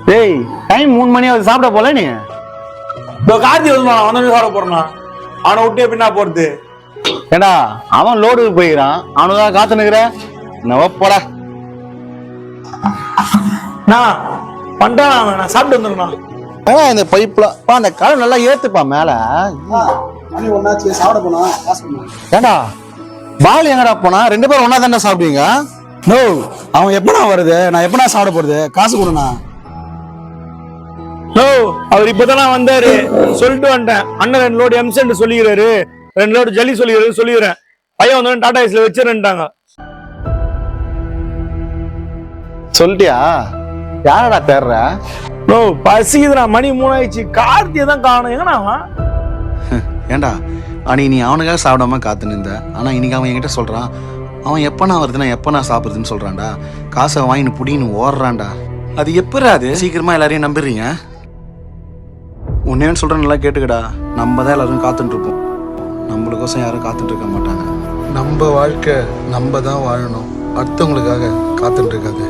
டேய் டைம் 3 மணி ஆகுது, சாப்பிட போல நீ? இப்போ கார்த்தி வந்து அவன் சாப்பிட போறானா? அவனை விட்டு எப்படின்னா போறது? ஏடா அவன் லோடுக்கு போயிக்கிறான், அவனுதான் காத்து நிக்கிற. நவ போடா. நான் பண்றான் அவன், நான் சாப்பிட்டு வந்துருக்கேன். இந்த பைப்ல அந்த கடை நல்லா ஏத்துப்பா மேல. மணி ஒன்னாச்சு, சாப்பிட போனா காசு கொடுங்க. ஏண்டா பால் எங்கடா போனா? 2 பேரும் ஒன்னா தானே சாப்பிடுவீங்க? நோ, அவன் எப்பனா வருது, நான் எப்பனா சாப்பிட போறது? காசு கொடுண்ணா. நோ, அவர் இப்பதானே வந்தாரு, சொல்லிட்டு வந்துட்டேன். அண்ணன் 2 லோடு எம்சென்ட் சொல்லிக்கிறாரு, 2 லோடு ஜல்லி சொல்லிக்கிறேன். பையன் வந்து டாடா ஏஸ்ல வச்சிருந்தாங்க. சொல்லிட்டியா? யாரடா தேடுற? நோ, பசிக்குதுடா, மணி 3 ஆயிடுச்சு. கார்த்தியை தான் காணும். எங்கண்ணா அவன்? ஏண்டா அன்னைக்கு நீ அவனுக்காக சாப்பிடாம காத்து நின்ற, ஆனா இன்னைக்கு அவன் என்கிட்ட சொல்றான் அவன் எப்ப நான் வருதுன்னா எப்ப நான் சாப்பிடுறதுன்னு சொல்றான்டா. காசை வாங்கின்னு புடின்னு ஓடுறான்டா. அது எப்படா? அது சீக்கிரமா எல்லாரையும் நம்பிடுறீங்க? உன்னேன்னு சொல்ற நல்லா கேட்டுக்கடா. நம்ம தான் எல்லாரும் காத்துட்டு இருப்போம், நம்மளுக்கோசம் யாரும் காத்துட்டு இருக்க மாட்டாங்க. நம்ம வாழ்க்கை நம்ம தான் வாழணும், அடுத்தவங்களுக்காக காத்துட்டு இருக்காது.